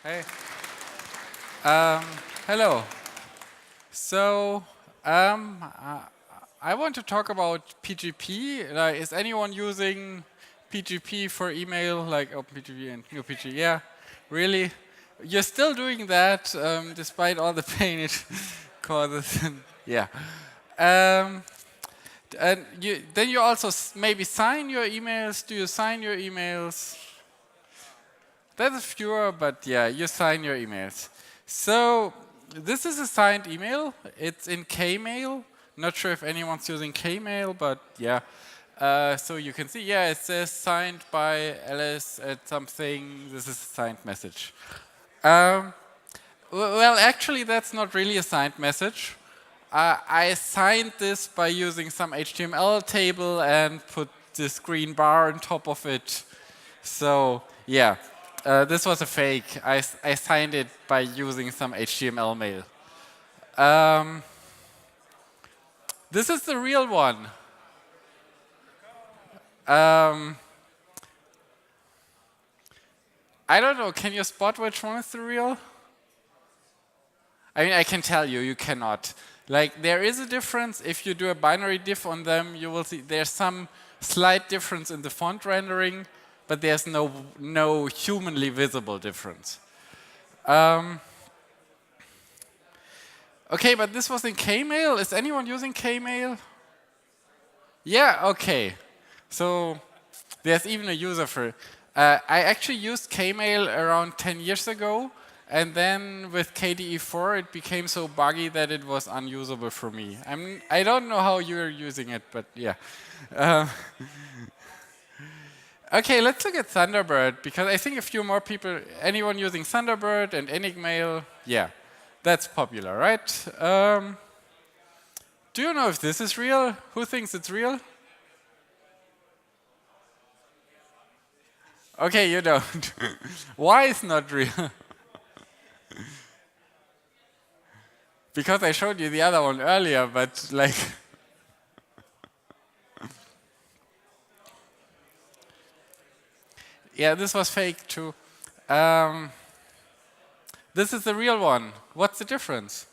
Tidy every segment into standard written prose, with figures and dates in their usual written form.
Hey. Um, Hello. So, I want to talk about PGP. Is anyone using PGP for email, like OpenPGP and GnuPG? Yeah, really? You're still doing that despite all the pain it causes. Yeah. Um, and then you also maybe sign your emails. Do you sign your emails? That's fewer, but yeah, you sign your emails. So this is a signed email. It's in Kmail. Not sure if anyone's using Kmail, but yeah. So you can see, yeah, it says signed by Alice at something. This is a signed message. Um, well, actually, that's not really a signed message. I signed this by using some HTML table and put this green bar on top of it. So yeah, this was a fake. I signed it by using some HTML mail. Um, this is the real one. Um, I don't know, can you spot which one is the real? I mean, I can tell you, you cannot. Like, there is a difference. If you do a binary diff on them, you will see there's some slight difference in the font rendering, but there's no humanly visible difference. Okay, but this was in Kmail. Is anyone using Kmail? Yeah, okay. So there's even a user for it. I actually used Kmail around 10 years ago, and then with KDE4 it became so buggy that it was unusable for me. I don't know how you're using it, but yeah. Okay, let's look at Thunderbird, because I think a few more people, anyone using Thunderbird and Enigmail, yeah, that's popular, right? Do you know if this is real? Who thinks it's real? Okay, you don't. Why is not real? Because I showed you the other one earlier, but like... yeah, this was fake too. This is the real one. What's the difference?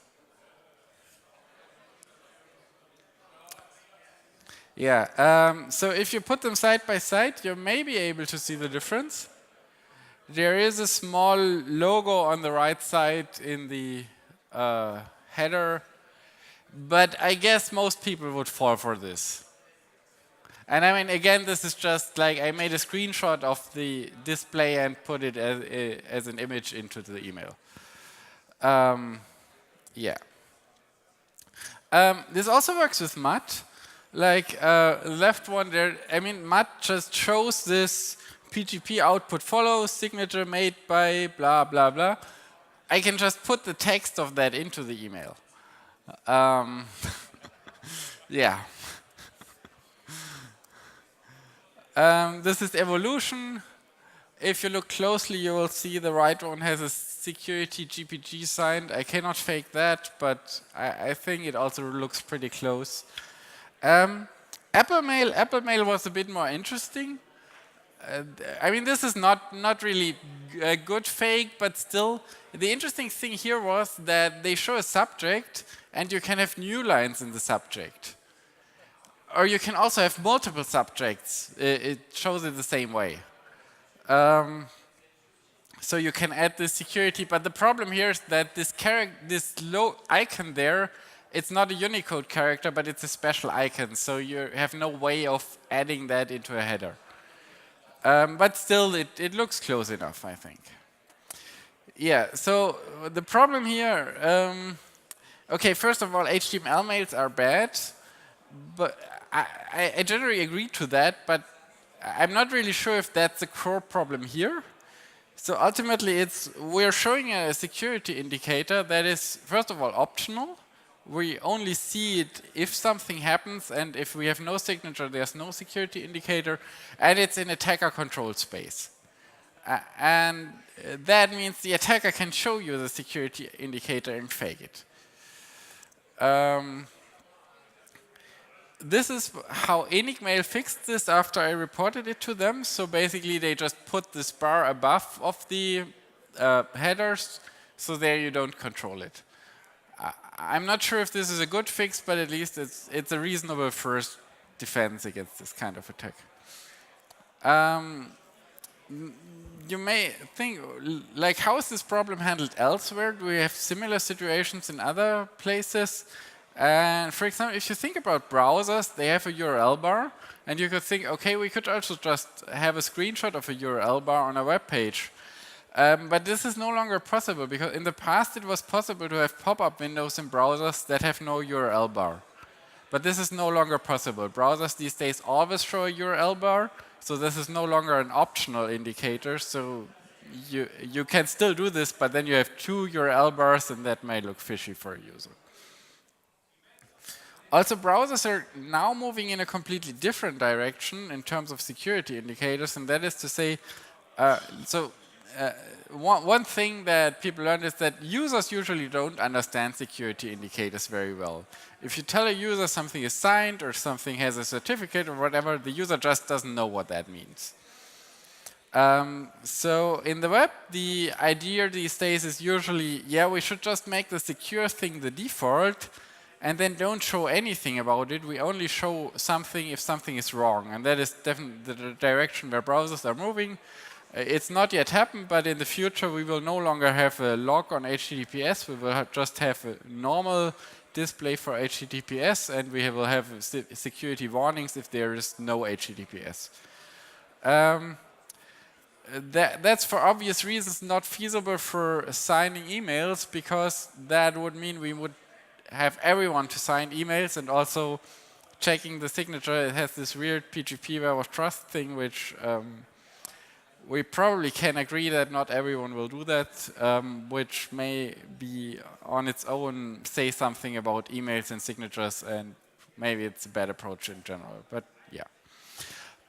Yeah, so if you put them side by side, you may be able to see the difference. There is a small logo on the right side in the header, but I guess most people would fall for this. And I mean, again, this is just like I made a screenshot of the display and put it as an image into the email. Yeah. This also works with MUT. Like left one there, I mean, MUT just shows this PGP output follows, signature made by blah, blah, blah. I can just put the text of that into the email. Yeah. This is evolution. If you look closely, you will see the right one has a security GPG signed. I cannot fake that, but I think it also looks pretty close. Apple Mail was a bit more interesting. I mean, this is not really a good fake, but still, the interesting thing here was that they show a subject, and you can have new lines in the subject. Or you can also have multiple subjects. It shows it the same way. So you can add this security, but the problem here is that this low icon there, it's not a Unicode character, but it's a special icon. So you have no way of adding that into a header. But still, it looks close enough, I think. Yeah, so the problem here, okay, first of all, HTML mails are bad, but I generally agree to that, but I'm not really sure if that's the core problem here. So ultimately, we're showing a security indicator that is, first of all, optional. We only see it if something happens, and if we have no signature, there's no security indicator, and it's in attacker control space. And that means the attacker can show you the security indicator and fake it. This is how Enigmail fixed this after I reported it to them. So basically, they just put this bar above of the headers, so there you don't control it. I'm not sure if this is a good fix, but at least it's a reasonable first defense against this kind of attack. You may think, like, how is this problem handled elsewhere? Do we have similar situations in other places? And for example, if you think about browsers, they have a URL bar, and you could think, okay, we could also just have a screenshot of a URL bar on a web page. But this is no longer possible, because in the past it was possible to have pop-up windows in browsers that have no URL bar. But this is no longer possible. Browsers these days always show a URL bar, so this is no longer an optional indicator. So you can still do this, but then you have 2 URL bars, and that may look fishy for a user. Also, browsers are now moving in a completely different direction in terms of security indicators, and that is to say, one thing that people learned is that users usually don't understand security indicators very well. If you tell a user something is signed or something has a certificate or whatever, the user just doesn't know what that means. So in the web, the idea these days is usually, yeah, we should just make the secure thing the default, and then don't show anything about it. We only show something if something is wrong, and that is definitely the direction where browsers are moving. It's not yet happened, but in the future we will no longer have a log on HTTPS. We will just have a normal display for HTTPS, and we will have security warnings if there is no HTTPS. That's for obvious reasons not feasible for signing emails, because that would mean we would have everyone to sign emails, and also checking the signature. It has this weird PGP web of trust thing, which we probably can agree that not everyone will do that, which may be on its own say something about emails and signatures, and maybe it's a bad approach in general. But yeah.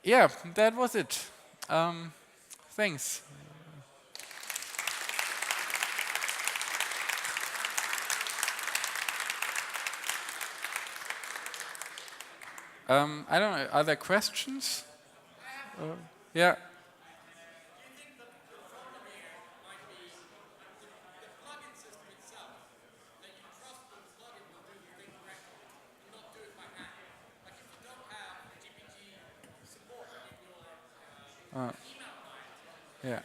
Yeah, that was it. Thanks. I don't know, are there questions? Yeah. Yeah.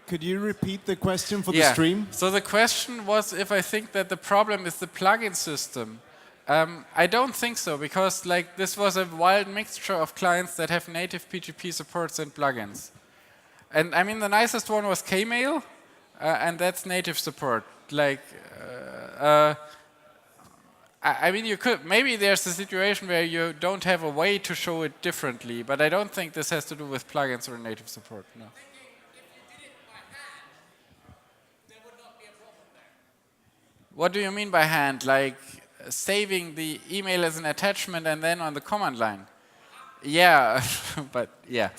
Could you repeat the question for the stream? So the question was if I think that the problem is the plugin system. I don't think so, because like this was a wild mixture of clients that have native PGP supports and plugins. And I mean, the nicest one was Kmail, and that's native support. Like, I mean, you could, maybe there's a situation where you don't have a way to show it differently, but I don't think this has to do with plugins or native support, no. What do you mean by hand? Like saving the email as an attachment and then on the command line? Yeah, but yeah.